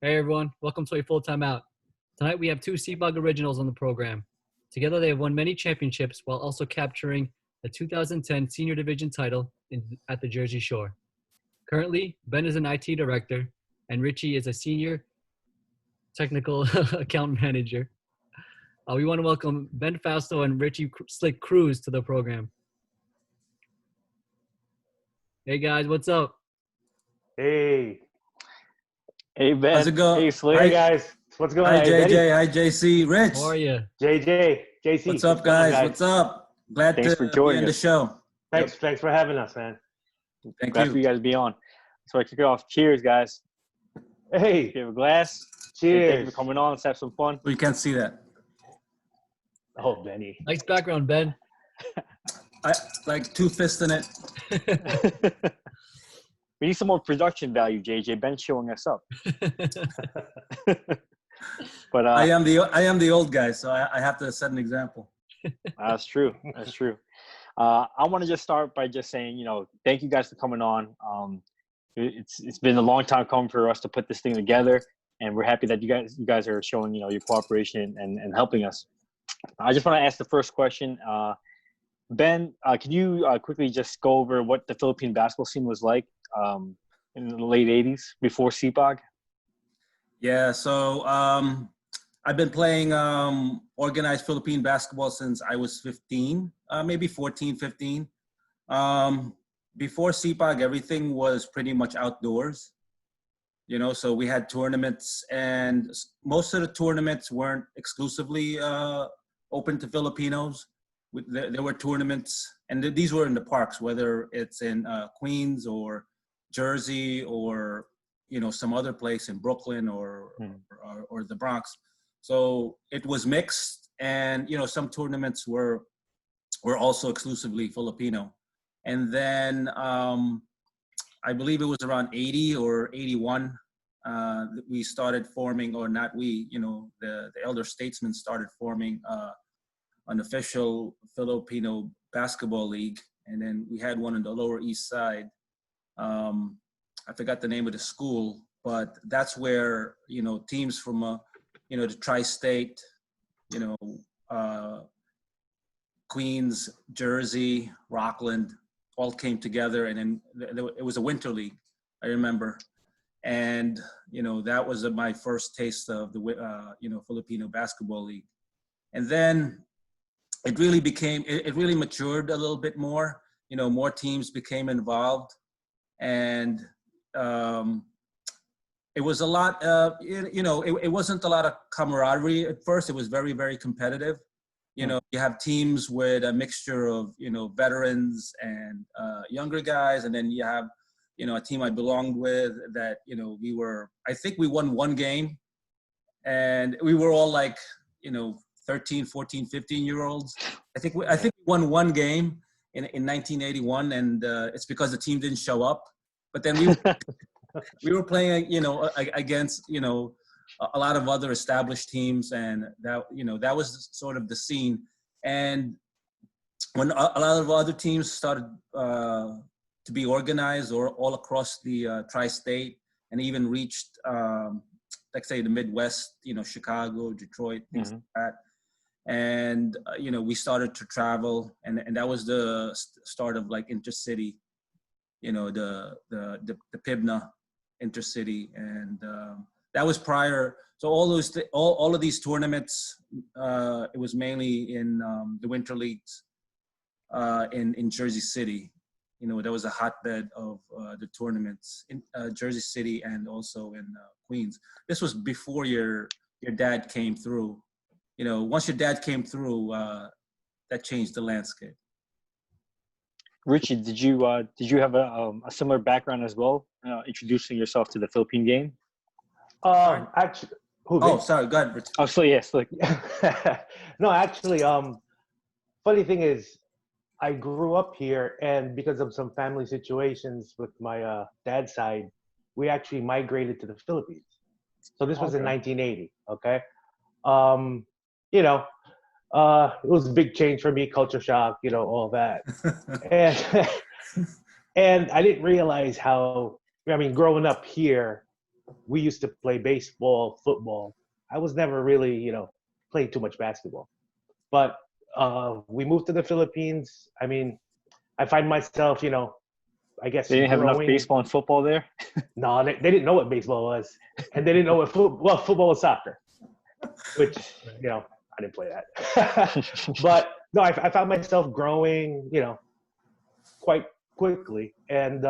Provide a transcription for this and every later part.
Hey everyone, welcome to a full timeout. Tonight we have two SIPAG originals on the program. Together they have won many championships while also capturing the 2010 Senior Division title at the Jersey Shore. Currently, Ben is an IT director and Ritzee is a senior technical account manager. We want to welcome Ben Fausto and Ritzee Slick Cruz to the program. Hey guys, what's up? Hey. Hey, Ben. How's it going? Hey, Slick. Hey, guys. What's going on? Hi, JJ. Hi, JC. Rich. How are you? JC. What's up, guys? What's up? Glad Thanks to for be joining on the us. show. Thanks for having us, man. Thank Glad you. for you guys to be on. So I kick it off. Cheers, guys. Hey. Give a glass. Cheers. Thank you for coming on. Let's have some fun. Well, you can't see that. Oh, Benny. Nice background, Ben. I like two fists in it. We need some more production value, JJ. Ben's showing us up. But I am the old guy, so I have to set an example. That's true. That's true. I want to just start by just saying, thank you guys for coming on. It's been a long time coming for us to put this thing together, and we're happy that you guys are showing your cooperation and helping us. I just want to ask the first question. Ben, can you quickly just go over what the Philippine basketball scene was like in the late 80s before SIPAG? Yeah, so I've been playing organized Philippine basketball since I was 15, maybe 14, 15. Before SIPAG, everything was pretty much outdoors. So we had tournaments, and most of the tournaments weren't exclusively open to Filipinos. There were tournaments, and these were in the parks, whether it's in Queens or Jersey or some other place in Brooklyn or the Bronx. So it was mixed, and some tournaments were also exclusively Filipino. And then I believe it was around 80 or 81 that we started forming, or not we, the elder statesmen started forming an official Filipino basketball league. And then we had one in the Lower East Side. I forgot the name of the school, but that's where, teams from, the tri-state, Queens, Jersey, Rockland, all came together. And then it was a winter league, I remember. And, that was my first taste of the, Filipino basketball league. And then it really matured a little bit more. More teams became involved. And it was a lot, it wasn't a lot of camaraderie at first. It was very, very competitive. You have teams with a mixture of, veterans and younger guys. And then you have, a team I belonged with that, I think we won one game, and we were all like, 13, 14, 15-year-olds. I think we won one game in 1981, and it's because the team didn't show up. But then we were playing, against, a lot of other established teams, and that was sort of the scene. And when a lot of other teams started to be organized or all across the tri-state, and even reached, like say the Midwest, Chicago, Detroit, things like that. And, we started to travel, and that was the start of like intercity, the PIBNA intercity. And that was prior. So all of these tournaments, it was mainly in the winter leagues in Jersey City. There was a hotbed of the tournaments in Jersey City and also in Queens. This was before your dad came through. Once your dad came through, that changed the landscape. Ritzee, did you have a similar background as well, introducing yourself to the Philippine game? Actually, sorry, go ahead, Ritzee. Oh, so yes, look. No, actually, funny thing is, I grew up here, and because of some family situations with my dad's side, we actually migrated to the Philippines. So this was in 1980. Okay. It was a big change for me, culture shock, all that. And I didn't realize how, growing up here, we used to play baseball, football. I was never really, playing too much basketball. But we moved to the Philippines. I mean, I find myself, I guess They didn't have enough growing. baseball and football there. No, they didn't know what baseball was, and they didn't know what football was soccer, which I didn't play that. But no, I found myself growing, quite quickly, and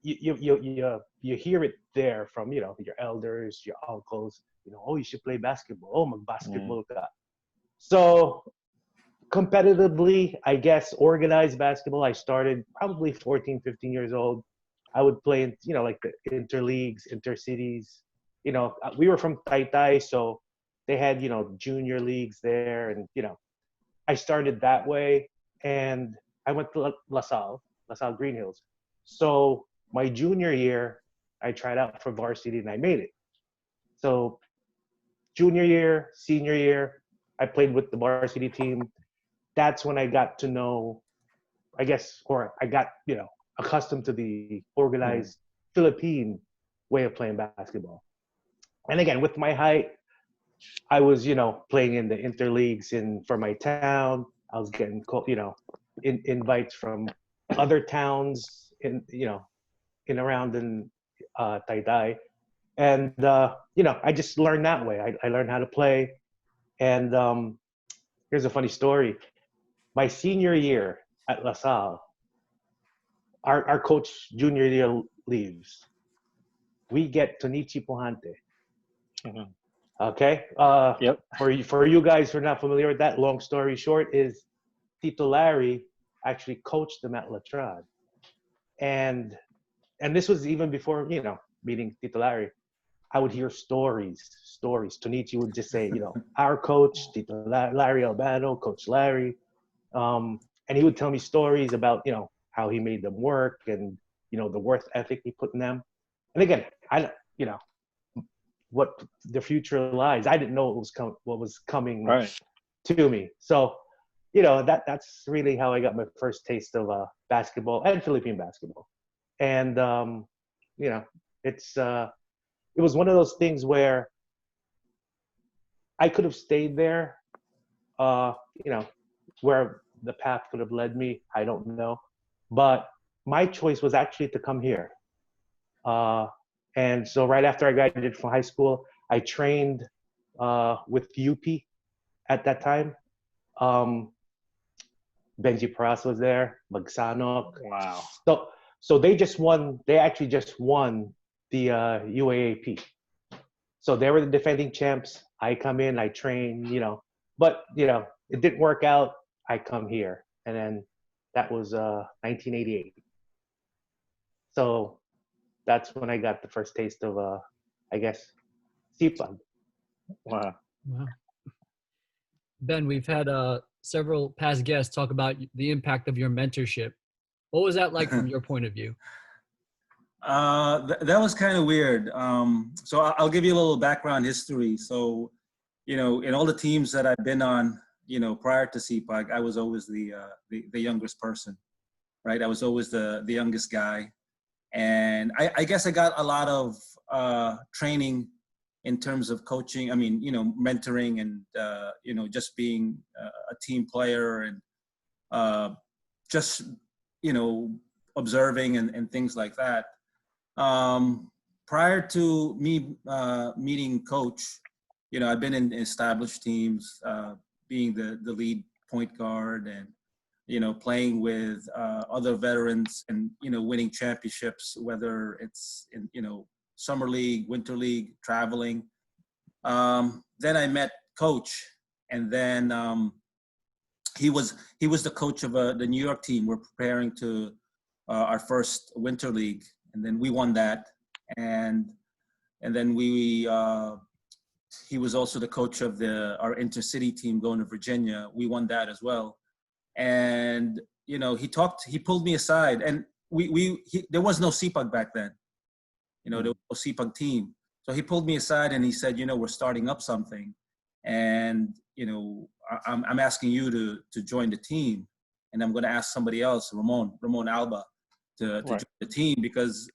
you hear it there from your elders, your uncles. Oh, you should play basketball. Oh, mag-basketball ka. So competitively, I guess, organized basketball, I started probably 14, 15 years old. I would play in, like the interleagues, intercities. We were from Taytay, so they had, junior leagues there. And, I started that way. And I went to LaSalle Green Hills. So my junior year, I tried out for varsity and I made it. So junior year, senior year, I played with the varsity team. That's when I got to know, I guess, or I got, accustomed to the organized Philippine way of playing basketball. And again, with my height, I was, playing in the interleagues for my town. I was getting, invites from other towns around Taytay. And, I just learned that way. I learned how to play. And here's a funny story. My senior year at LaSalle, our coach junior year leaves. We get Tonichi Pohante. Mm-hmm. Okay. Yep. For you guys who are not familiar with that, long story short is Tito Larry actually coached them at Latran. And this was even before, meeting Tito Larry. I would hear stories. Tonichi would just say, our coach, Tito Larry Albano, Coach Larry. And he would tell me stories about, how he made them work and, the work ethic he put in them. And again, what the future lies. I didn't know what was coming to me. So, that's really how I got my first taste of basketball and Philippine basketball. And, it was one of those things where I could have stayed there, where the path could have led me. I don't know. But my choice was actually to come here. And so right after I graduated from high school, I trained with UP at that time. Benji Paras was there, Magsanok. Wow. So they actually just won the UAAP. So they were the defending champs. I come in, I train, but, it didn't work out. I come here. And then that was 1988. So that's when I got the first taste of, I guess, SIPAG. Wow. Ben, we've had several past guests talk about the impact of your mentorship. What was that like from your point of view? That was kind of weird. So I'll give you a little background history. So, in all the teams that I've been on, prior to SIPAG, I was always the youngest person, right? I was always the youngest guy. And I guess I got a lot of training in terms of coaching. I mean, mentoring and, just being a team player and just, observing and things like that. Prior to me meeting Coach, I've been in established teams, being the lead point guard and, playing with other veterans and, winning championships, whether it's in, summer league, winter league, traveling. Then I met Coach, and then he was the coach of the New York team. We're preparing to our first winter league, and then we won that. And then he was also the coach of our intercity team going to Virginia. We won that as well. And, he pulled me aside, and there was no SIPAG back then. There was no SIPAG team. So he pulled me aside and he said, we're starting up something. And, I'm asking you to join the team, and I'm going to ask somebody else, Ramon Alba, to Right. join the team because,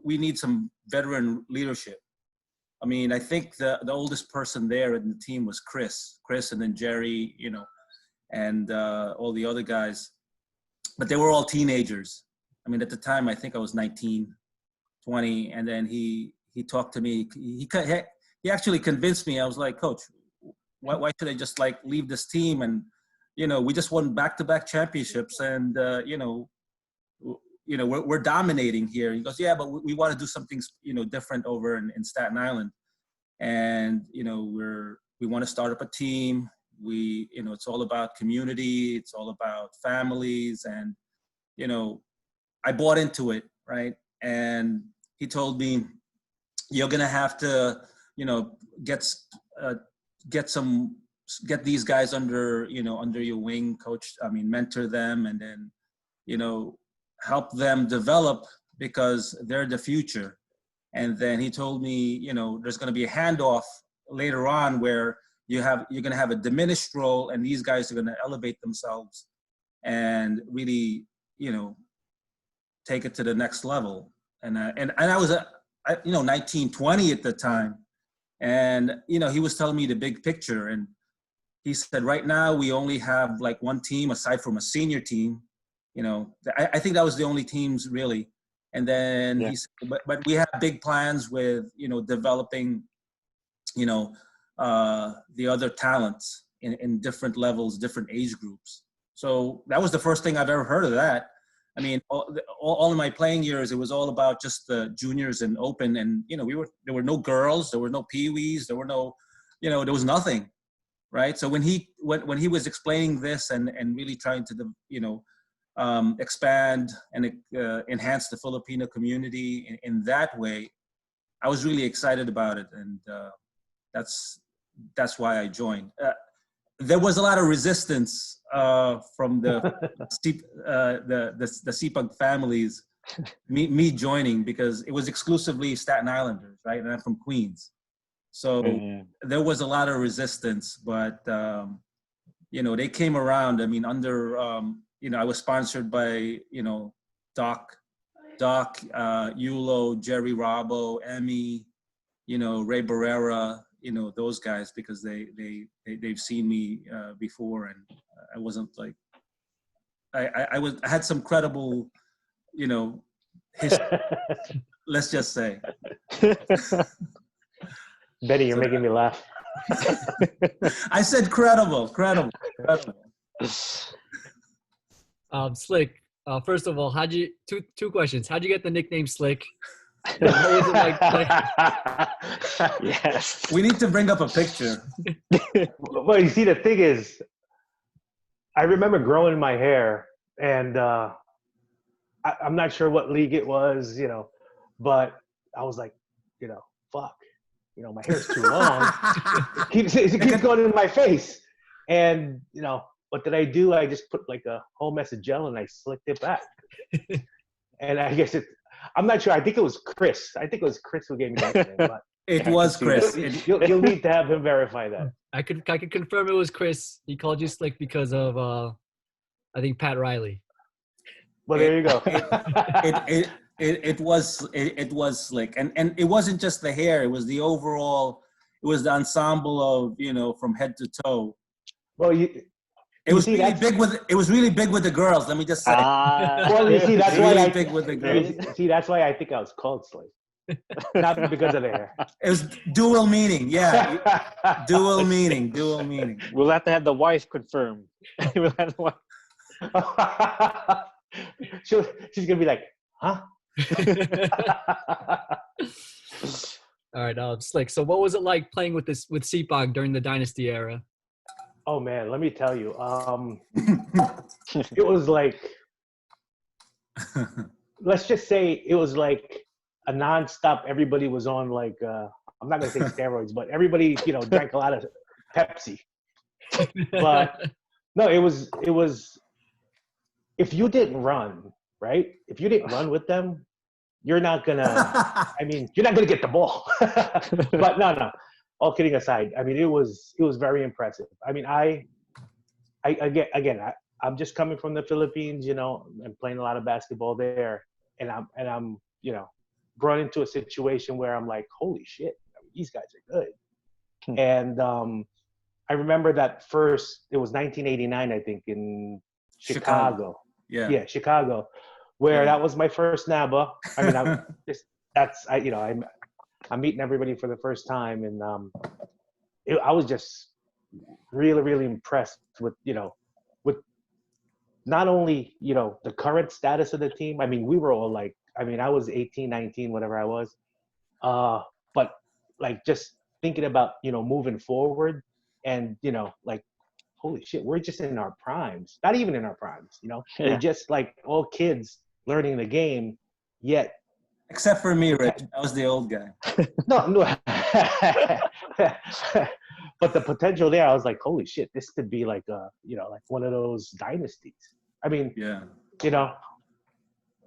we need some veteran leadership. I mean, I think the oldest person there in the team was Chris, and then Jerry, and all the other guys. But they were all teenagers. I mean, at the time, I think I was 19, 20. And then he talked to me. He actually convinced me. I was like, Coach, why should I just like leave this team? And, we just won back-to-back championships. And, we're dominating here. He goes, yeah, but we want to do something, different over in Staten Island. And, we want to start up a team. It's all about community. It's all about families. And, I bought into it, right? And he told me, you're going to have to, get these guys under your wing, coach. I mean, mentor them and then, help them develop because they're the future. And then he told me, there's going to be a handoff later on where you're going to have a diminished role and these guys are going to elevate themselves and really, take it to the next level. And I was, 19, 20 at the time. And, he was telling me the big picture. And he said, right now we only have like one team aside from a senior team. I think that was the only teams really. And then he said, but we have big plans with, developing, the other talents in different levels, different age groups. So that was the first thing I've ever heard of that. I mean, all in my playing years, it was all about just the juniors and open. And, there were no girls, there were no peewees, there were no, there was nothing. Right. So when he was explaining this and really trying to, expand and enhance the Filipino community in that way, I was really excited about it. And that's why I joined. There was a lot of resistance from the SIPAG families, me joining because it was exclusively Staten Islanders, right? And I'm from Queens. So there was a lot of resistance, but, they came around. I mean, under, I was sponsored by, Doc, Yulo, Jerry Robbo, Emmy, Ray Barrera, those guys, because they've seen me before, and I wasn't like, I had some credible, history, let's just say. Benny, you're making me laugh. I said credible. Slick, first of all, two questions. How'd you get the nickname Slick? What was it like? Yes. We need to bring up a picture. Well, you see, the thing is, I remember growing my hair, and I'm not sure what league it was, but I was like, fuck, my hair's too long. It keeps going in my face. And, what did I do? I just put like a whole mess of gel and I slicked it back. And I guess I'm not sure. I think it was Chris. I think it was Chris who gave me that name. But it was Chris. You'll need to have him verify that. I could confirm it was Chris. He called you Slick because of, I think, Pat Riley. Well, there you go. It was Slick, and it wasn't just the hair. It was the overall. It was the ensemble of from head to toe. Well, it was really big with the girls. Let me just say. Well, you see, that's why big with the girls. See, that's why I think I was called Slick, not because of the hair. It was dual meaning, yeah. dual meaning. We'll have to have the wife confirm. We'll have the wife. She's gonna be like, huh? All right, Slick. So, what was it like playing with SIPAG during the dynasty era? Oh man, let me tell you. It was like, let's just say it was like a nonstop. Everybody was on like, I'm not gonna say steroids, but everybody, drank a lot of Pepsi. But no, it was. If you didn't run, right? If you didn't run with them, you're not gonna. You're not gonna get the ball. But no. All kidding aside, it was very impressive. I'm just coming from the Philippines, and playing a lot of basketball there, and I'm brought into a situation where I'm like, holy shit, these guys are good. And I remember that it was 1989, I think, in Chicago. Yeah, Chicago, where that was my first NABA. I mean, I'm meeting everybody for the first time, and I was just really, really impressed with with not only the current status of the team. I mean, we were all like, I was 18, 19, whatever I was, but like just thinking about moving forward, and like, holy shit, we're just in our primes, not even in our primes, They're just like all kids learning the game, yet. Except for me, Rich. I was the old guy. No. But the potential there, I was like, holy shit, this could be like like one of those dynasties. I mean,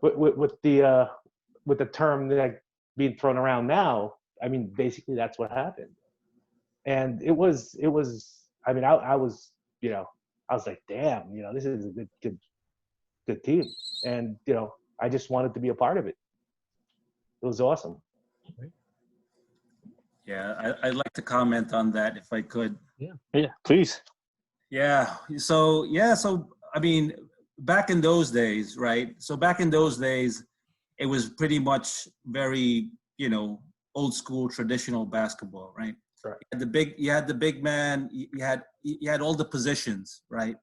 with the term that being thrown around now, I mean, basically that's what happened. And it was, I mean, I was, I was like, damn, this is a good team. And, I just wanted to be a part of it. It was awesome. Yeah, I'd like to comment on that if I could. Yeah, please. Yeah. So I mean, back in those days, right? So back in those days, it was pretty much very, old school traditional basketball, right? Right. You had the big man. You had all the positions, right?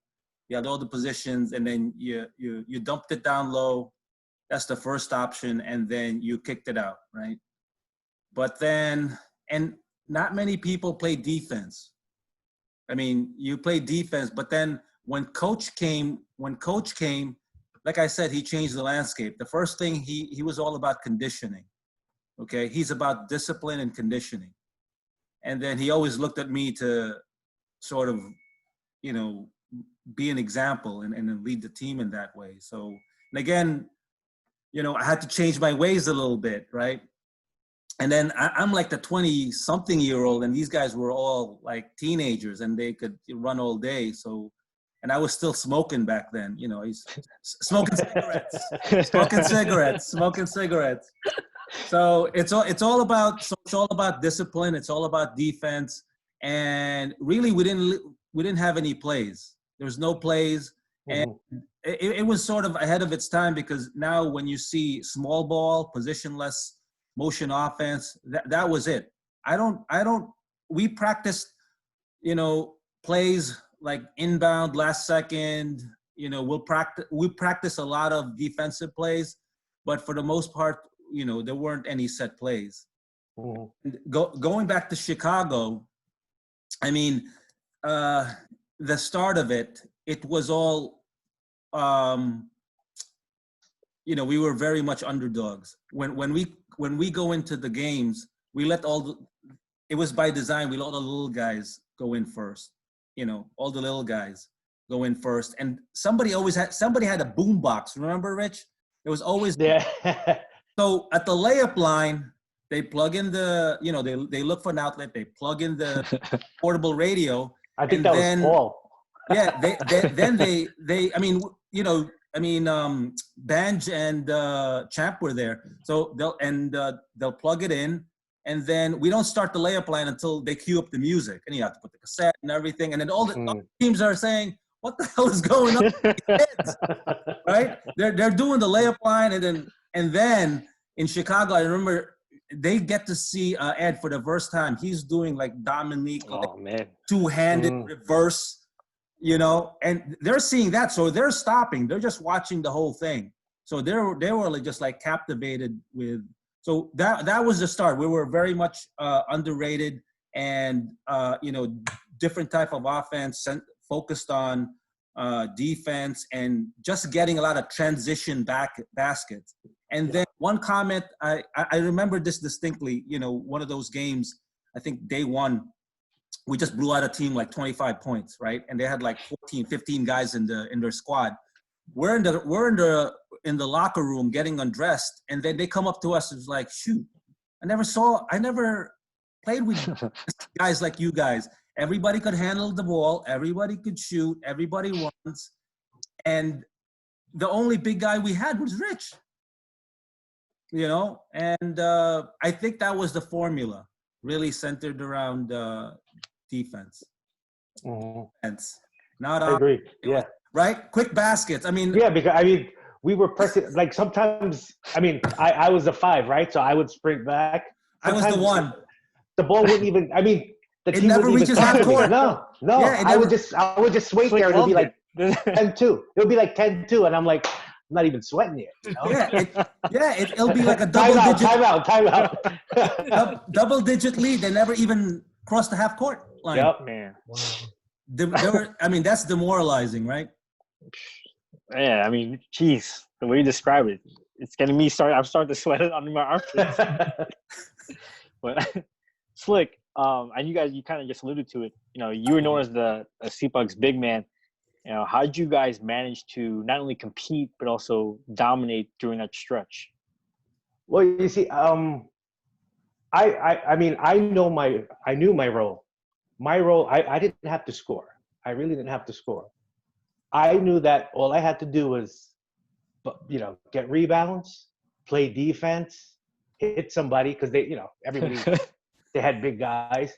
You had all the positions, and then you dumped it down low. That's the first option, and then you kicked it out, right? But then, and not many people play defense. I mean, you play defense, but then when coach came, like I said, he changed the landscape. The first thing, he was all about conditioning. Okay, he's about discipline and conditioning. And then he always looked at me to sort of, be an example and lead the team in that way. So, and again, I had to change my ways a little bit, right? And then I'm like the 20-something-year-old, and these guys were all like teenagers, and they could run all day. So, and I was still smoking back then, smoking cigarettes. So it's all about discipline. It's all about defense, and really we didn't have any plays. There was no plays, and it was sort of ahead of its time, because now when you see small ball, positionless motion offense, that was it. We practiced, plays like inbound, last second, we practice a lot of defensive plays, but for the most part, there weren't any set plays. Going back to Chicago, I mean, the start of it was all, we were very much underdogs. When we go into the games, it was by design, we let all the little guys go in first. All the little guys go in first. And somebody had a boom box. Remember, Rich? It was always So at the layup line, they plug in they look for an outlet, they plug in the portable radio. I think that was Paul. Yeah, Banj and Champ were there. So they'll plug it in, and then we don't start the layup line until they cue up the music, and you have to put the cassette and everything. And then all the teams are saying, "What the hell is going on?" Right? They're doing the layup line, and then in Chicago, I remember they get to see Ed for the first time. He's doing like Dominique, two-handed reverse. And they're seeing that, so they're stopping. They're just watching the whole thing. So they were like just like captivated with. So that was the start. We were very much underrated, and different type of offense focused on defense and just getting a lot of transition baskets. And then one comment, I remember this distinctly. One of those games, I think day one, we just blew out a team like 25 points, right? And they had like 14, 15 guys in their squad. We're in the locker room getting undressed, and then they come up to us and it's like, shoot, I never played with guys like you guys. Everybody could handle the ball, everybody could shoot, everybody runs. And the only big guy we had was Rich. You know, and I think that was the formula, really centered around defense. Defense. Not I agree. Yeah. Right? Quick baskets. I mean. Yeah, because I mean, we were pressing, like sometimes, I mean, I was a 5, right? So I would sprint back. Sometimes I was the 1. The ball wouldn't even, I mean, the team never wouldn't reaches even half court. No. Yeah, I would just wait there and it would be like 10-2. It would be like 10-2 and I'm like, I'm not even sweating yet. You know? It'll be like a double-digit. Timeout. Double-digit lead. They never even crossed the half-court line. Yep. Man. Wow. I mean, that's demoralizing, right? Yeah, I mean, geez, the way you describe it, it's getting me started. I'm starting to sweat under my armpits. But Slick, and you kind of just alluded to it. You know, you were known as the SIPAG's big man. You know, how did you guys manage to not only compete but also dominate during that stretch? Well, you see, I mean, I knew my role. My role, I didn't have to score. I really didn't have to score. I knew that all I had to do was, you know, get rebounds, play defense, hit somebody because they, you know, everybody they had big guys,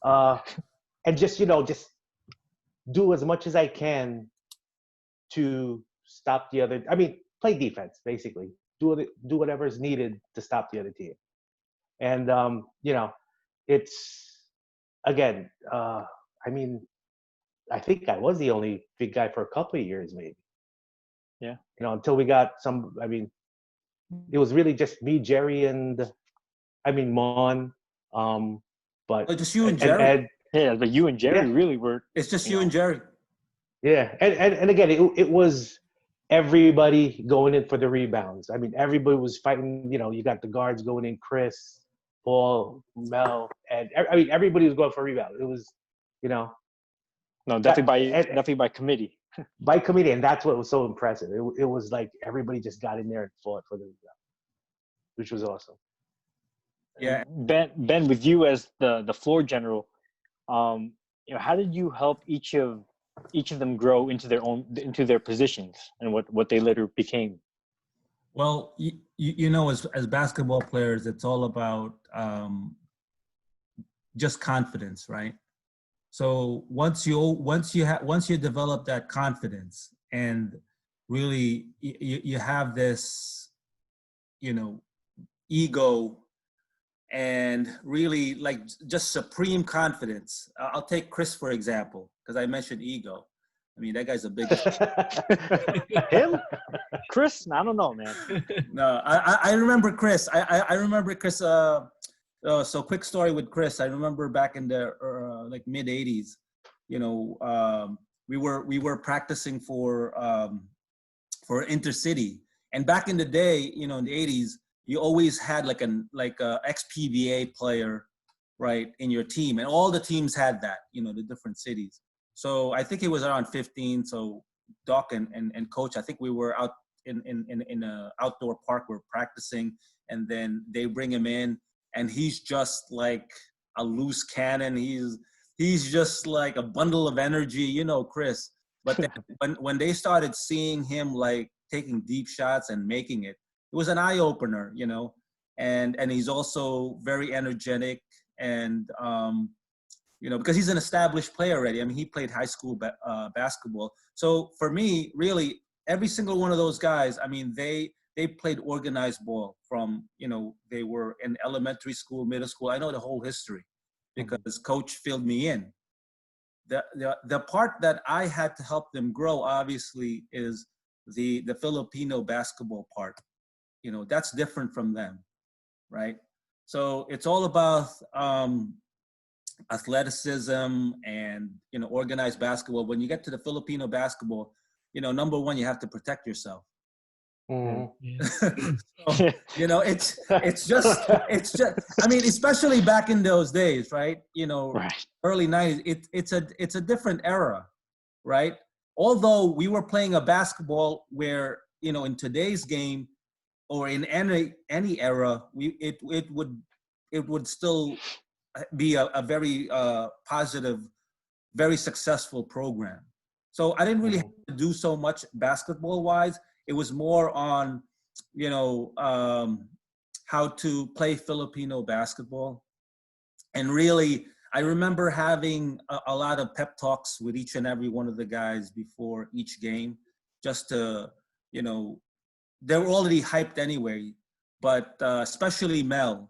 and just, you know, just do as much as I can to stop the other. I mean, play defense basically. Do whatever is needed to stop the other team. And you know, it's again. I mean, I think I was the only big guy for a couple of years, maybe. Yeah. You know, until we got some. I mean, it was really just me, Jerry, and I mean Mon. But just you and Jerry. Ed, yeah, but you and Jerry really were. It's just you and Jerry. Yeah, and again, it was everybody going in for the rebounds. I mean, everybody was fighting. You know, you got the guards going in, Chris, Paul, Mel, and I mean, everybody was going for rebounds. It was, you know. No, definitely by committee. By committee, and that's what was so impressive. It was like everybody just got in there and fought for the rebound, which was awesome. Yeah, Ben, with you as the floor general, you know, how did you help each of them grow into their positions and what they later became? Well, you know, as basketball players, it's all about just confidence, right? So once you develop that confidence and really you have this, you know, ego and really like just supreme confidence. I'll take Chris for example, because I mentioned ego. I mean, that guy's a big him, Chris. I don't know, man. No, I remember Chris. I remember Chris. So quick story with Chris. I remember back in the like mid '80s. You know, we were practicing for intercity, and back in the day, you know, in the '80s, you always had like a ex-PBA player, right, in your team, and all the teams had that. You know, the different cities. So I think it was around 15. So Doc and Coach, I think we were out in a outdoor park. We're practicing, and then they bring him in, and he's just like a loose cannon. He's just like a bundle of energy, you know, Chris. But then when they started seeing him like taking deep shots and making it, it was an eye opener, you know. And he's also very energetic and you know, because he's an established player already. I mean, he played high school basketball. So for me, really, every single one of those guys, I mean, they played organized ball from, you know, they were in elementary school, middle school. I know the whole history because Coach filled me in. The part that I had to help them grow, obviously, is the Filipino basketball part. You know, that's different from them, right? So it's all about athleticism and, you know, organized basketball. When you get to the Filipino basketball, you know, number one, you have to protect yourself. Mm-hmm. So, you know, it's just I mean, especially back in those days, right? You know, right. Early 90s, it's a different era, right? Although we were playing a basketball where, you know, in today's game or in any era, it would still be a very positive, very successful program. So I didn't really have to do so much basketball-wise. It was more on, you know, how to play Filipino basketball. And really, I remember having a lot of pep talks with each and every one of the guys before each game, just to, you know, they were already hyped anyway, but especially Mel,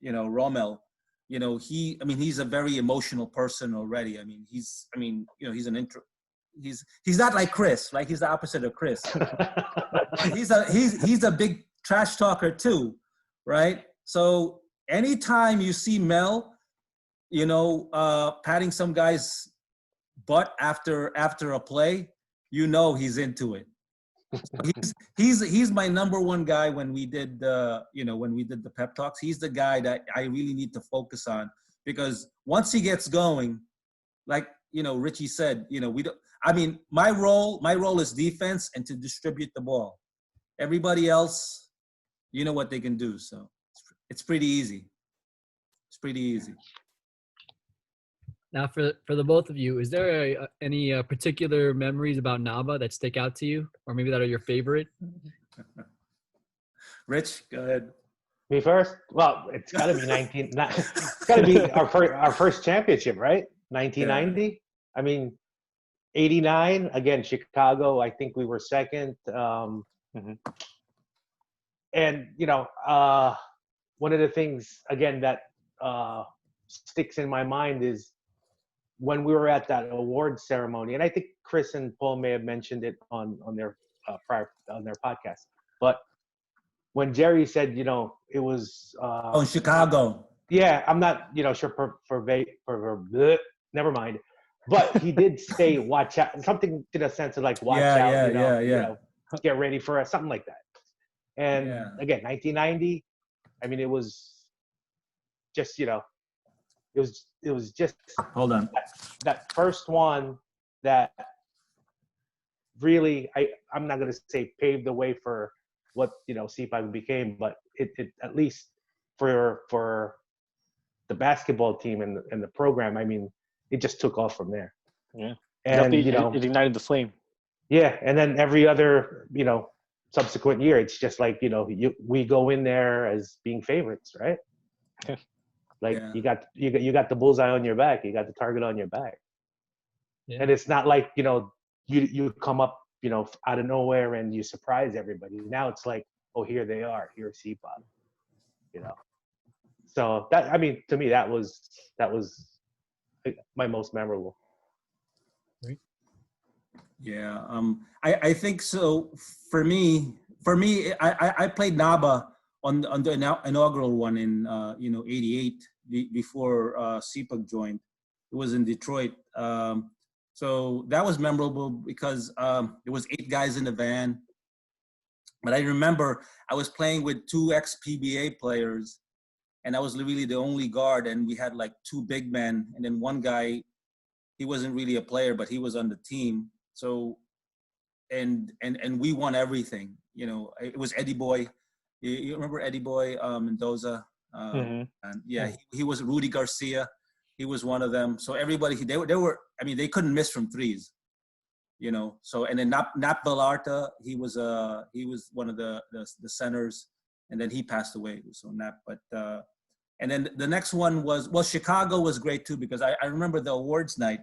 you know, Rommel, you know, he's a very emotional person already. He's not like Chris, like he's the opposite of Chris. he's a big trash talker too, right? So anytime you see Mel, you know, patting some guy's butt after a play, you know he's into it. So he's my number one guy when we did the pep talks. He's the guy that I really need to focus on, because once he gets going, like, you know, Ritzee said, you know, my role is defense and to distribute the ball. Everybody else, you know what they can do. So it's pretty easy. It's pretty easy. Now, for the both of you, is there any particular memories about NABA that stick out to you, or maybe that are your favorite? Rich, go ahead. Me first? Well, it's got to be it's got to be our first championship, right? 1990. Yeah. I mean, 89 again, Chicago. I think we were second. And you know, one of the things again that sticks in my mind is when we were at that award ceremony, and I think Chris and Paul may have mentioned it on their podcast, but when Jerry said, you know, it was Chicago. Yeah, I'm not, you know, sure never mind. But he did say, watch out, something to the sense of like, watch out, you know, get ready for us, something like that. And again, 1990, I mean, it was just, you know, it was just hold on, that first one that really, I'm not going to say paved the way for what, you know, SIPAG became, but it at least for the basketball team and the program, I mean, it just took off from there. Yeah. And, you know, it ignited the flame. Yeah. And then every other, you know, subsequent year, it's just like, you know, we go in there as being favorites, right? Like you got the bullseye on your back, you got the target on your back. Yeah. And it's not like, you know, you come up, you know, out of nowhere and you surprise everybody. Now it's like, oh, here they are, here's SIPAG, you know. So that, I mean, to me, that was my most memorable. Right. Yeah, I think so. For me, I played NABA on the inaugural one in you know, '88 before SIPAG joined. It was in Detroit. So that was memorable because there was 8 guys in the van. But I remember I was playing with 2 ex-PBA players, and I was really the only guard, and we had like 2 big men, and then one guy, he wasn't really a player, but he was on the team. So, and we won everything. You know, it was Eddie Boy. You remember Eddie Boy Mendoza? And yeah, he was Rudy Garcia. He was one of them. So everybody, they were. I mean, they couldn't miss from threes. You know. So and then Nap Belarta, he was one of the centers, and then he passed away. So Nap, but and then the next one was, well, Chicago was great too, because I remember the awards night.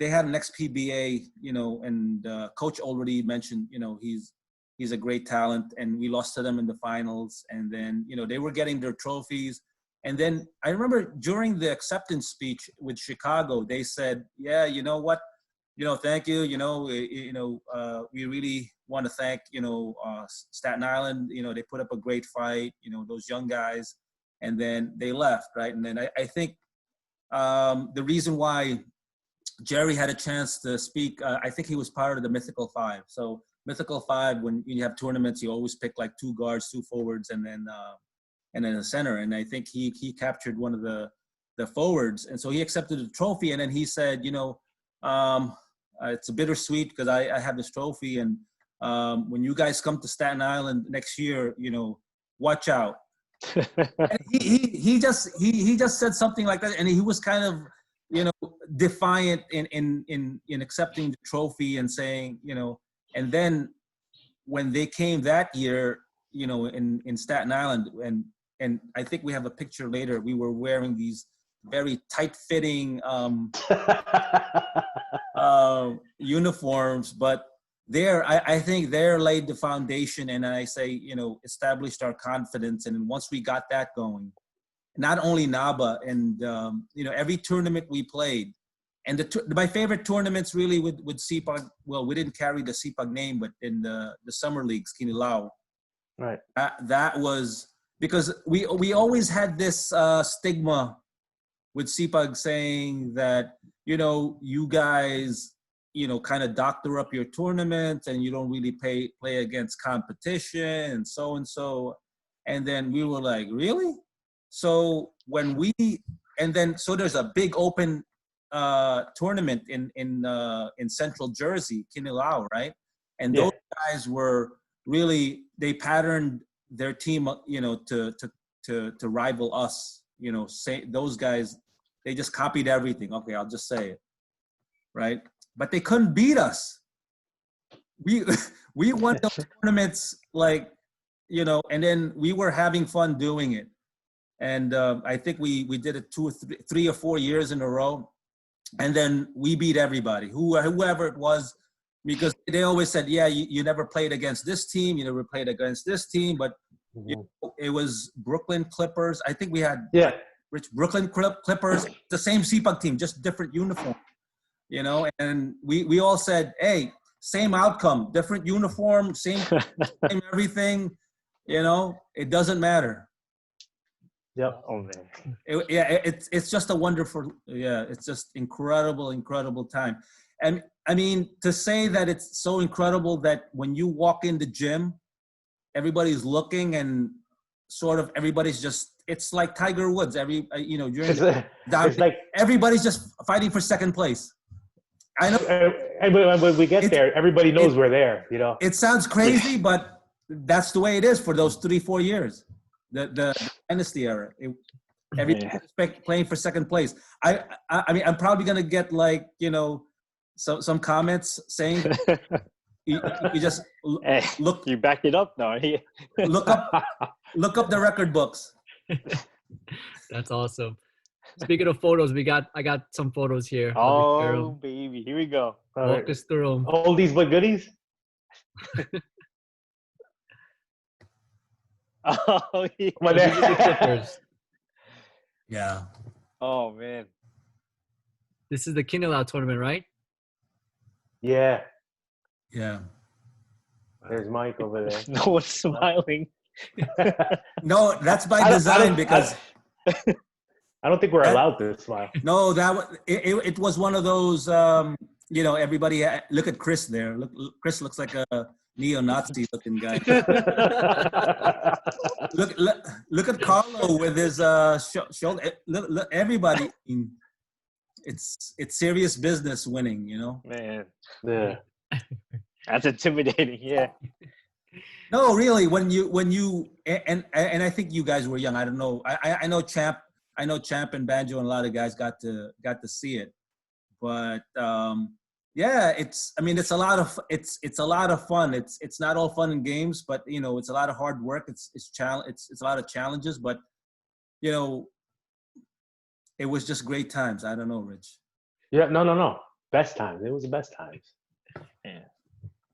They had an ex-PBA, you know, and coach already mentioned, you know, he's a great talent, and we lost to them in the finals. And then, you know, they were getting their trophies. And then I remember during the acceptance speech with Chicago, they said, yeah, you know what, you know, thank you. You know, we really want to thank, you know, Staten Island. You know, they put up a great fight, you know, those young guys, and then they left, right? And then I think the reason why Jerry had a chance to speak, I think he was part of the Mythical 5. So Mythical 5, when you have tournaments, you always pick like 2 guards, 2 forwards, and then a center. And I think he captured one of the forwards, and so he accepted the trophy. And then he said, you know, it's a bittersweet because I have this trophy, and when you guys come to Staten Island next year, you know, watch out. And he just said something like that, and he was kind of, you know, defiant in accepting the trophy and saying, you know, and then when they came that year, you know, in Staten Island, and I think we have a picture later, we were wearing these very tight-fitting uniforms, but I think there laid the foundation, and I say, you know, established our confidence. And once we got that going, not only NABA and, you know, every tournament we played, and my favorite tournaments really with SIPAG, well, we didn't carry the SIPAG name, but in the summer leagues, Kinilaw. Right. That was, because we always had this stigma with SIPAG saying that, you know, you guys, you know, kind of doctor up your tournament and you don't really play against competition and so. And then we were like, really? So so there's a big open tournament in Central Jersey, Kinilaw, right? And those guys were really, they patterned their team, you know, to rival us, you know, say those guys, they just copied everything. Okay, I'll just say it, right? But they couldn't beat us. We won those tournaments, like, you know, and then we were having fun doing it. And I think we did it 3 or 4 years in a row. And then we beat everybody, whoever it was, because they always said, yeah, you never played against this team, you never played against this team, but you know, it was Brooklyn Clippers. I think we had Brooklyn Clippers, the same SIPAG team, just different uniform, you know, and we all said, hey, same outcome, different uniform, same everything, you know, it doesn't matter. Yep. Oh man. It's just a wonderful, it's just incredible time. And I mean, to say that it's so incredible that when you walk in the gym, everybody's looking and sort of everybody's just, it's like Tiger Woods. You know, you're it's like everybody's just fighting for second place. I know. And when we get there, everybody knows we're there, you know. It sounds crazy, but that's the way it is for those 3-4 years. The dynasty era. Everybody's playing for second place. I mean, I'm probably gonna get, like, you know, some comments saying you just look. You backed it up, no? look up the record books. That's awesome. Speaking of photos, I got some photos here. Oh baby, here we go. Walk us through them. Oldies but goodies. Oh yeah. Yeah. Oh man. This is the Kinilaw tournament, right? Yeah. Yeah. There's Mike over there. No one's smiling. No, that's by design because I don't think we're allowed to smile. No, it was one of those. You know, everybody look at Chris there. Chris looks like a neo-Nazi looking guy. look at Carlo with his shoulder. Look, everybody. It's serious business winning, you know. Man, yeah, that's intimidating. Yeah. No, really. When you and I think you guys were young. I don't know. I know Champ and Banjo and a lot of guys got to see it, but yeah, it's a lot of fun. It's not all fun and games, but you know, it's a lot of hard work. It's a lot of challenges, but you know, it was just great times. I don't know, Rich. Yeah, no. Best times. It was the best times.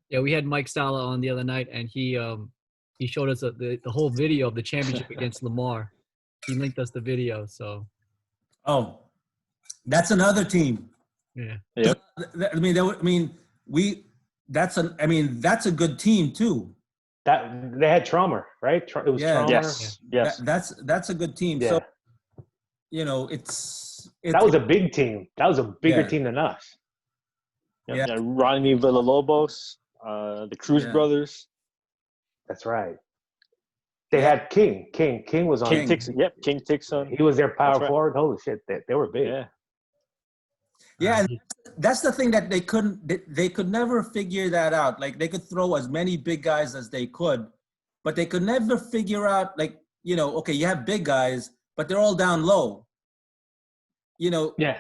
Yeah, we had Mike Sala on the other night, and he showed us the whole video of the championship against Lamar. He linked us the video, so. Oh, that's another team. Yeah. Yep. That's a good team too. That they had Trauma, right? It was Trauma. Yes. That's a good team. Yeah. So, you know, that was a big team. That was a bigger team than us. Yeah. Ronnie Villalobos, the Cruz brothers. That's right. They had King. King was on. King Tixon. Yep, King Tixon. He was their power forward. Holy shit, they were big. Yeah. Yeah, and that's the thing that they could never figure that out. Like, they could throw as many big guys as they could, but they could never figure out, like, you know, okay, you have big guys, but they're all down low. You know. Yeah.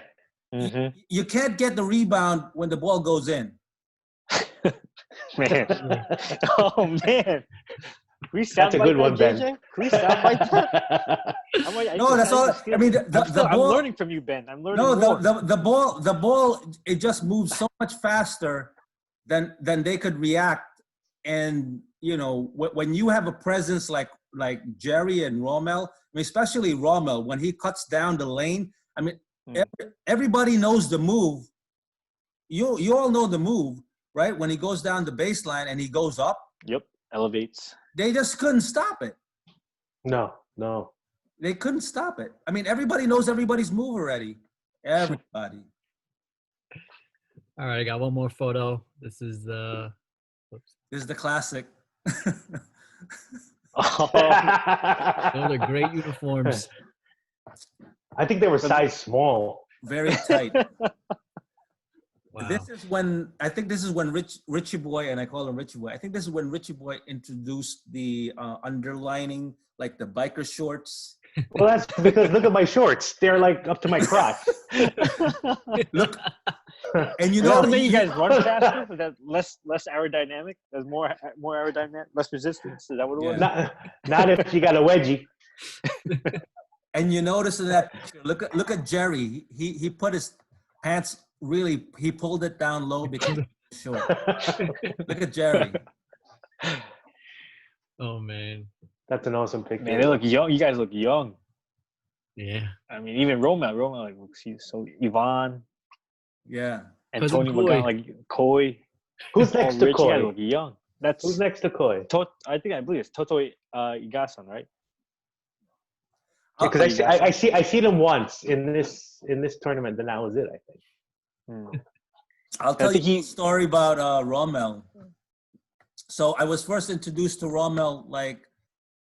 You can't get the rebound when the ball goes in. Man. Oh, man. We sound That's a like good that, one, Ben. JJ? Can we sound like that? No, that's all. I mean, the I'm ball. learning from you, Ben. I'm learning No, more. the ball. It just moves so much faster than they could react. And you know, when you have a presence like Jerry and Rommel, I mean, especially Rommel, when he cuts down the lane, I mean, everybody knows the move. You all know the move, right? When he goes down the baseline and he goes up. Yep, elevates. They just couldn't stop it. No. They couldn't stop it. I mean, everybody knows everybody's move already. Everybody. All right, I got one more photo. This is the. This is the classic. Those are great uniforms. I think they were size small. Very tight. Wow. This is when Richie Boy, and I call him Richie Boy. I think this is when Richie Boy introduced the underlining, like the biker shorts. Well, that's because look at my shorts; they're like up to my crotch. Look, and you Does know, that make you guys run faster? Is that less aerodynamic? There's more aerodynamic, less resistance. Is that what it was? Not if you got a wedgie. And you notice in that picture, look at Jerry. He put his pants really. He pulled it down low because it was short. Look at Jerry. Oh man. That's an awesome picture. Man, they look young. You guys look young. Yeah. I mean, even Rommel like looks so Yvonne. Yeah. And Tony McGowan, like Koi. Who's next to Rich, Koi? You guys look young. Who's next to Koi? I believe it's Toto Igasan, right? Because I see them once in this tournament, then that was it. I think. I'll tell you a story about Rommel. So I was first introduced to Rommel, like,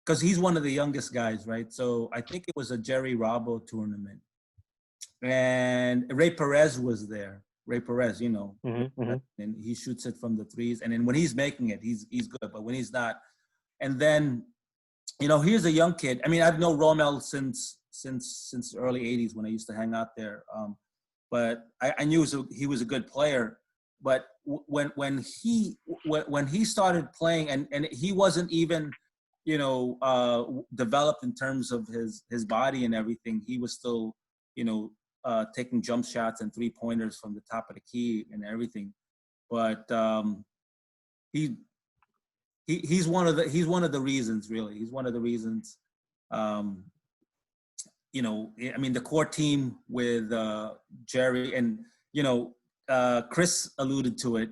because he's one of the youngest guys, right? So I think it was a Jerry Rabo tournament, and Ray Perez was there. Ray Perez, you know, and he shoots it from the threes, and then when he's making it, he's good. But when he's not, and then, you know, here's a young kid. I mean, I've known Rommel since the early '80s when I used to hang out there. But I knew he was a good player. But when he started playing, and he wasn't even, you know, developed in terms of his body and everything. He was still, you know, taking jump shots and 3-pointers from the top of the key and everything. But he's one of the reasons, really. He's one of the reasons. You know, I mean, the core team with Jerry and, you know, Chris alluded to it,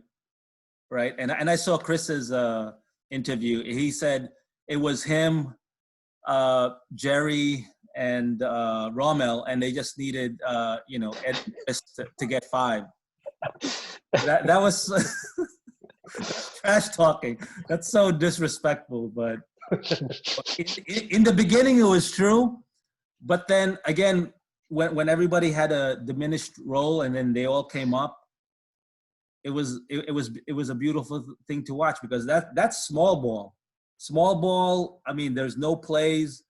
right? And I saw Chris's interview. He said it was him, Jerry, and Rommel, and they just needed, you know, Ed to get 5. That was trash talking. That's so disrespectful. But in the beginning, it was true. But then again, when everybody had a diminished role, and then they all came up, it was a beautiful thing to watch, because that's small ball. Small ball. I mean, there's no plays,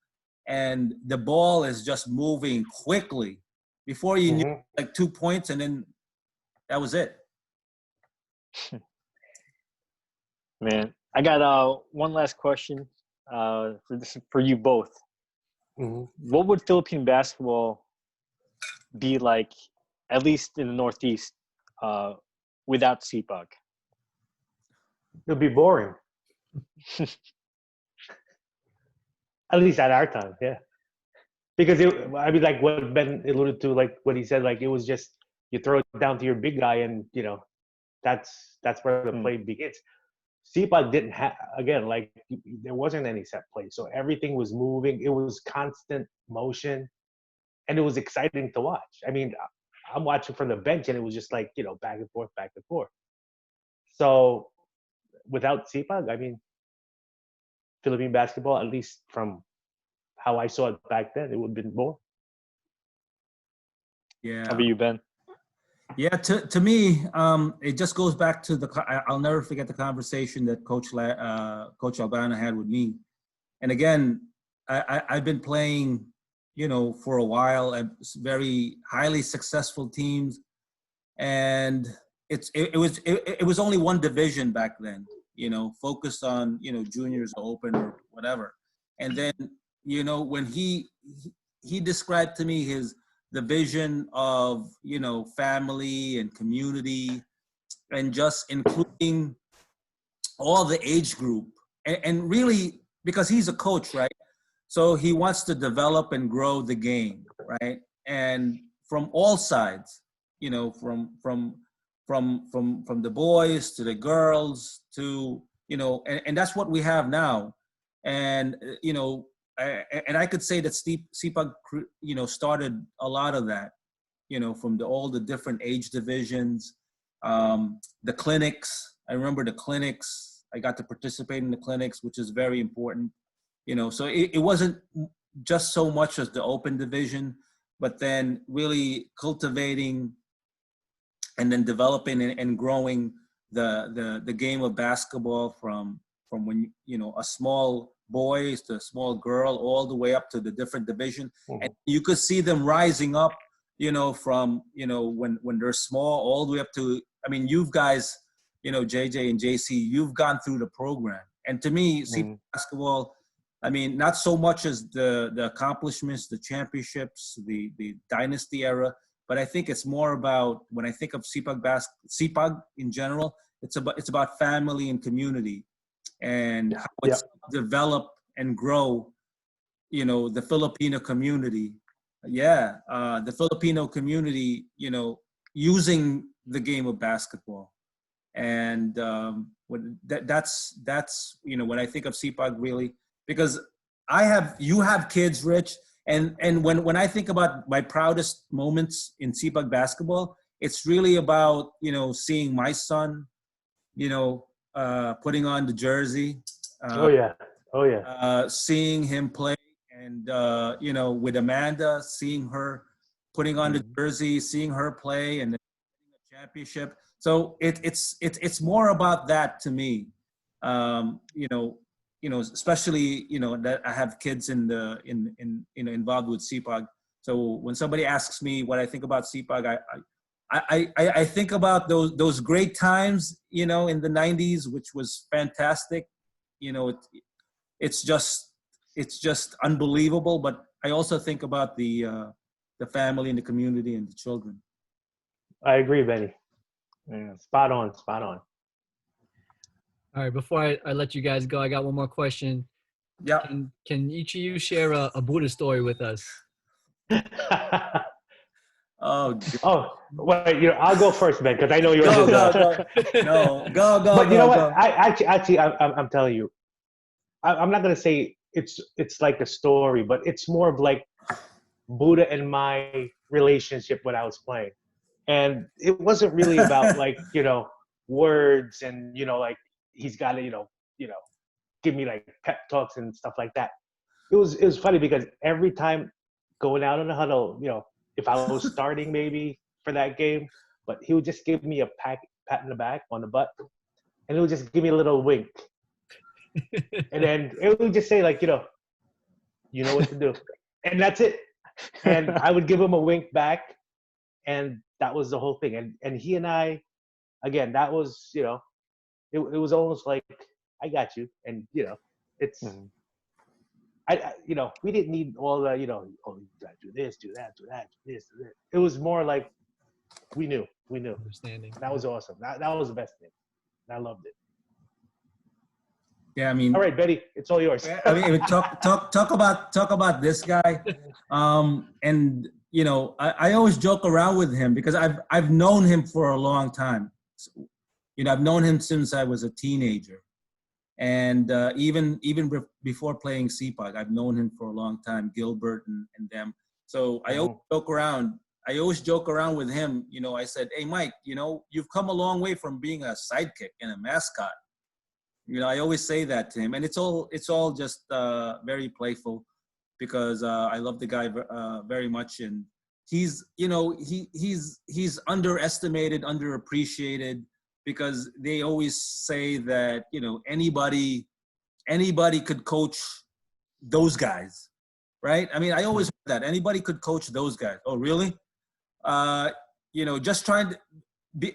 and the ball is just moving quickly. Before you knew, like 2 points, and then that was it. Man, I got one last question for you both. What would Philippine basketball be like, at least in the Northeast, without SIPAG? It'll be boring. At least at our time, yeah. Because I mean, like what Ben alluded to, like what he said, like it was just you throw it down to your big guy, and you know, that's where the play begins. SIPAG didn't have, again, like there wasn't any set play, so everything was moving. It was constant motion, and it was exciting to watch. I mean, I'm watching from the bench, and it was just like, you know, back and forth. So without SIPAG, I mean, Philippine basketball, at least from how I saw it back then, it would have been more. Yeah. How about you, Ben? Yeah, to me, it just goes back to I'll never forget the conversation that Coach Albana had with me. And again, I've been playing, for a while at very highly successful teams. And it was only one division back then, focused on, juniors open or whatever. And then, when he described to me the vision of, family and community and just including all the age group and really, because he's a coach, right? So he wants to develop and grow the game, right? And from all sides, from the boys to the girls to, and that's what we have now. And, and I could say that SIPAG, started a lot of that, from all the different age divisions, the clinics. I remember the clinics. I got to participate in the clinics, which is very important, so it wasn't just so much as the open division, but then really cultivating and then developing and growing the game of basketball from when, a small boy to a small girl, all the way up to the different division. Mm-hmm. And you could see them rising up, from, when they're small all the way up to, you guys, JJ and JC, you've gone through the program. And to me, mm-hmm. basketball, not so much as the accomplishments, the championships, the dynasty era, but I think it's more about, when I think of SIPAG in general, it's about family and community and how it's develop and grow, the Filipino community. The Filipino community, using the game of basketball. And that's when I think of SIPAG, really, because you have kids, Rich, and when I think about my proudest moments in SIPAG basketball, it's really about, seeing my son, putting on the jersey. Seeing him play, and with Amanda, seeing her putting on the jersey, seeing her play, and then winning a championship. So it's more about that to me. Especially, that I have kids involved with SIPAG. So when somebody asks me what I think about SIPAG, I think about those great times, in the 90s, which was fantastic. It's just unbelievable. But I also think about the family and the community and the children. I agree, Benny. Yeah, spot on. All right, before I let you guys go, I got one more question. Yeah. Can each of you share a Buddah story with us? Wait, I'll go first, Ben, because I know yours is Go. But you know what? I'm telling you, I'm not gonna say it's like a story, but it's more of like Buddah and my relationship when I was playing, and it wasn't really about like words and like he's got to give me like pep talks and stuff like that. It was funny because every time going out in the huddle, if I was starting maybe for that game, but he would just give me a pat in the back on the butt, and he would just give me a little wink, and then it would just say like, you know what to do, and that's it. And I would give him a wink back, and that was the whole thing. And he and I, again, that was it was almost like I got you, and it's. Mm-hmm. We didn't need all the, you gotta do this, do that, do that, do this, do that. It was more like we knew. Understanding. That was awesome. That was the best thing. I loved it. Yeah, all right, Betty, it's all yours. Talk about this guy. And I always joke around with him because I've known him for a long time. I've known him since I was a teenager. And even before playing SIPAG, I've known him for a long time, Gilbert and them. So I always joke around with him. I said, hey, Mike, you've come a long way from being a sidekick and a mascot. I always say that to him. And it's all just very playful because I love the guy very much. And he's underestimated, underappreciated. Because they always say that, anybody could coach those guys, right? I mean, I always heard that anybody could coach those guys. Oh, really? You know, just trying to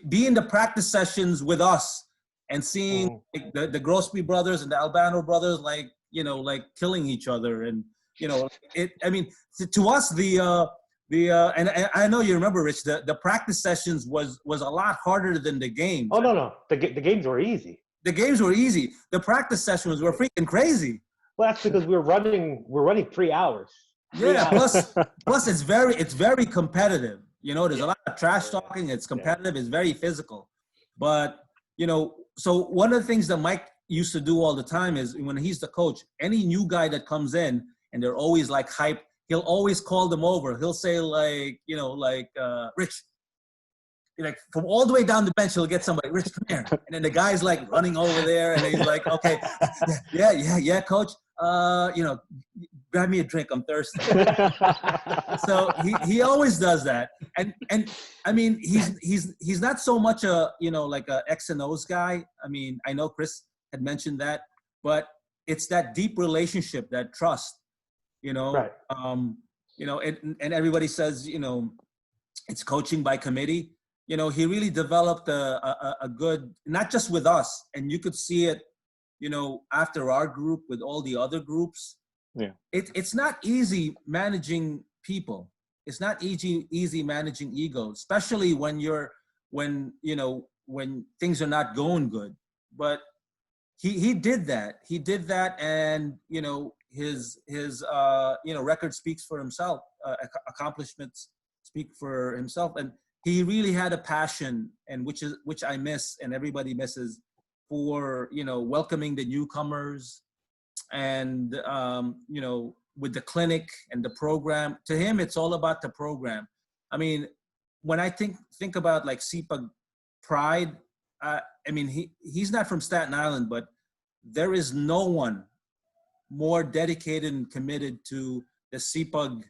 be in the practice sessions with us and seeing like, the Grosby brothers and the Albano brothers, like, you know, like killing each other. And, you know, I mean, to us, and I know you remember, Rich, the practice sessions was a lot harder than the games. Oh, no. The games were easy. The games were easy. The practice sessions were freaking crazy. Well, that's because we're running 3 hours. Yeah, plus it's very competitive. You know, there's a lot of trash talking. It's competitive. It's very physical. But, you know, so one of the things that Mike used to do all the time is when he's the coach, any new guy that comes in and they're always like hype, he'll always call them over. He'll say like, you know, like, Rich, like from all the way down the bench, he'll get somebody, Rich, come here. And then the guy's like running over there and he's like, okay, yeah, coach. You know, grab me a drink. I'm thirsty. So he always does that. And I mean, he's not so much a, you know, like a X and O's guy. I mean, I know Chris had mentioned that, but it's that deep relationship, that trust, you know, right. You know, and everybody says, you know, it's coaching by committee. You know, he really developed a good, not just with us, and you could see it, you know, after our group with all the other groups. Yeah. It's not easy managing people. It's not easy managing egos, especially when things are not going good. But he did that. He did that, and you know, his you know, record speaks for himself. Accomplishments speak for himself, and he really had a passion, and which I miss, and everybody misses, for, you know, welcoming the newcomers, and you know, with the clinic and the program. To him, it's all about the program. I mean, when I think about like SIPAG pride, I mean, he's not from Staten Island, but there is no one more dedicated and committed to the SIPAG,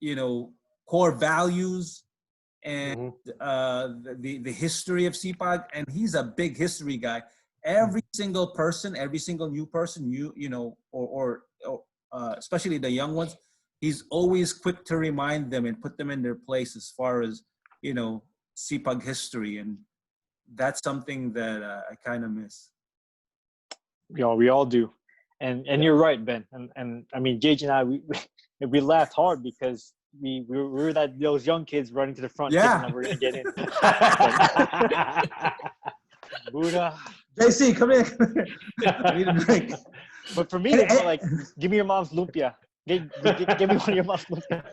you know, core values and the history of SIPAG. And he's a big history guy. Every single person, every single new person, you know, or especially the young ones, he's always quick to remind them and put them in their place as far as, you know, SIPAG history. And that's something that I kind of miss. We all do. And you're right, Ben. And I mean, Gage and I, we laughed hard because we were those young kids running to the front, thinking that we're gonna get in. Buddah. JC, come here. I need a drink. But for me, they were like, give me your mom's lumpia. Give me one of your mom's lumpia.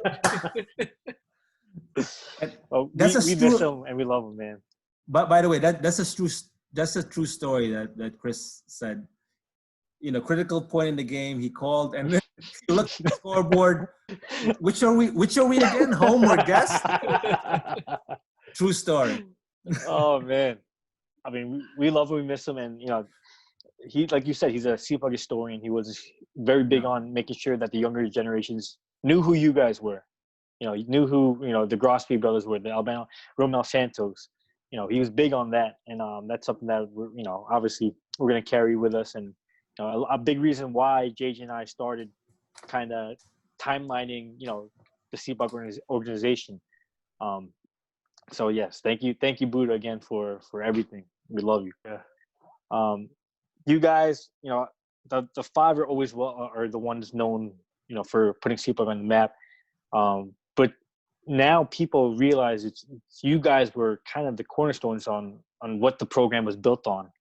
Well, we miss him and we love him, man. But by the way, that's a true story that Chris said. You know, critical point in the game, he called, and then he looked at the scoreboard. Which are we again? Home or guest? True story. Oh man, I mean, we love him, we miss him, and you know, he, like you said, he's a SIPAG historian. He was very big on making sure that the younger generations knew who you guys were. You know, he knew who, you know, the Grosby brothers were, the Albano, Rommel Santos. You know, he was big on that, and that's something that we're, you know, obviously we're gonna carry with us. And a big reason why JJ and I started kind of timelining, you know, the SIPAG organization. So yes, thank you, Buddah, again for everything. We love you. Yeah. You guys, you know, the five are always are the ones known, you know, for putting SIPAG on the map. But now people realize it's you guys were kind of the cornerstones on what the program was built on.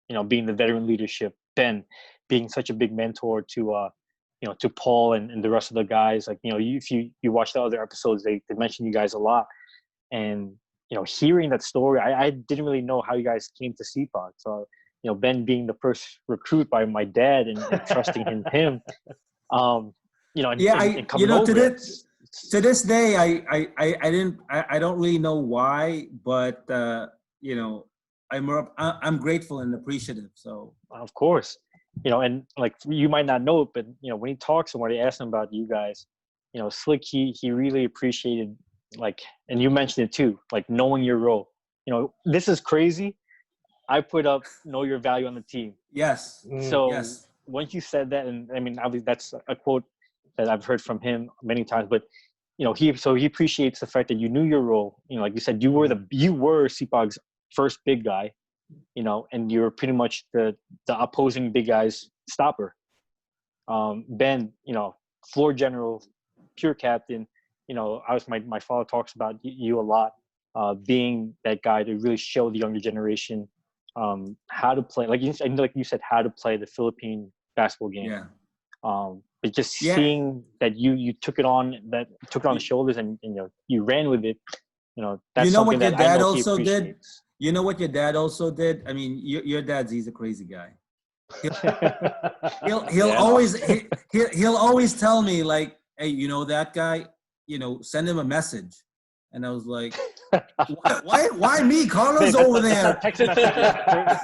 You know, being the veteran leadership, Ben being such a big mentor to you know, to Paul and the rest of the guys. Like, you know, if you watch the other episodes, they mention you guys a lot. And, you know, hearing that story, I didn't really know how you guys came to SIPAG. So, you know, Ben being the first recruit by my dad and trusting in him, you know, and coming, you know, over to this day, I don't really know why, but you know, I'm grateful and appreciative. So of course, you know, and like you might not know it, but you know, when he talks and when he asked him about you guys, you know, Slick, he really appreciated, like, and you mentioned it too, like knowing your role. You know, this is crazy. I put up know your value on the team. Yes. So yes. Once you said that, and I mean, obviously that's a quote that I've heard from him many times. But he appreciates the fact that you knew your role. Like you said, you were SIPAG's first big guy, and you're pretty much the opposing big guy's stopper. Ben, floor general, pure captain. My father talks about you a lot, being that guy to really show the younger generation how to play. Like you said, how to play the Philippine basketball game. Yeah. But just seeing that you took it on the shoulders and you ran with it. That's something what your that dad I know also he did. appreciates. You know what your dad also did. I mean, your he's a crazy guy. He'll always tell me like, hey, that guy, send him a message. And I was like, why me? Carlos over there. Text messages.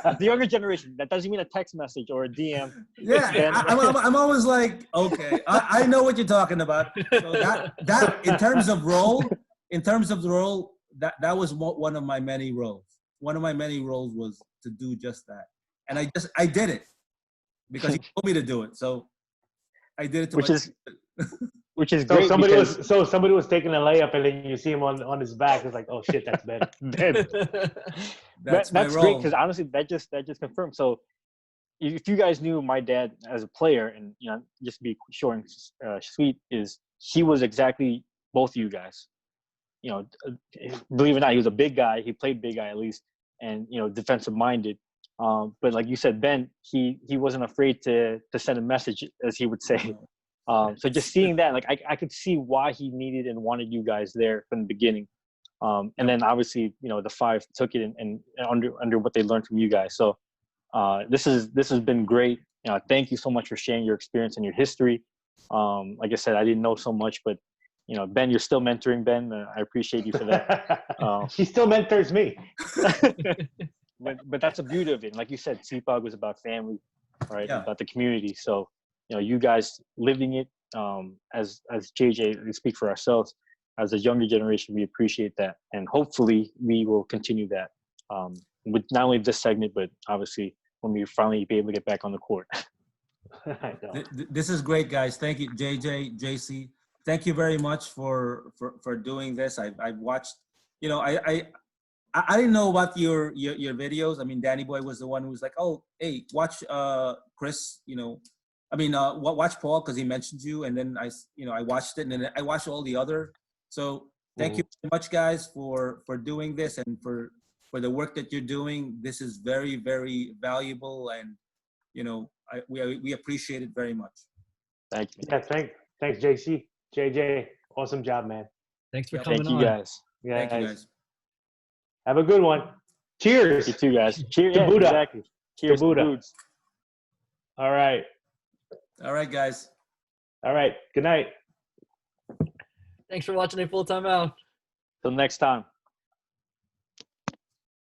For the younger generation, that doesn't mean a text message or a DM. Yeah, I'm always like, okay, I know what you're talking about. So that in terms of the role, that was one of my many roles. One of my many roles was to do just that, and I did it because he told me to do it. So I did it. Which is so great. Somebody was taking a layup, and then you see him on his back. It's like, oh shit, that's Ben. That's great because honestly, that just confirmed. So if you guys knew my dad as a player, and just to be short and sweet, is he was exactly both of you guys. Believe it or not, he was a big guy. He played big guy at least, and defensive minded. But like you said, Ben, he wasn't afraid to send a message, as he would say. So just seeing that, like I could see why he needed and wanted you guys there from the beginning. And then obviously, the five took it and under what they learned from you guys. So this has been great. Thank you so much for sharing your experience and your history. Like I said, I didn't know so much, but Ben, you're still mentoring Ben. I appreciate you for that. He still mentors me. But that's the beauty of it. Like you said, SIPAG was about family, right? Yeah. About the community. So, you guys living it, as JJ, we speak for ourselves, as a younger generation, we appreciate that. And hopefully we will continue that with not only this segment, but obviously when we finally be able to get back on the court. This is great, guys. Thank you, JJ, JC. Thank you very much for doing this. I've watched, I didn't know about your videos. I mean, Danny Boy was the one who was like, oh, hey, watch Chris, watch Paul because he mentioned you. And then I watched it, and then I watched all the other. So thank you so much, guys, for doing this and for the work that you're doing. This is very, very valuable, and we appreciate it very much. Thank you. Yeah, thanks, JC, JJ. Awesome job, man. Thanks for coming on. Thank you, guys. Yeah, Thank you, guys. Have a good one. Cheers. You too, guys. Cheers. To Buddah. Exactly. Cheers to Buddah. Foods. All right, guys. All right. Good night. Thanks for watching A Full Timeout. Till next time.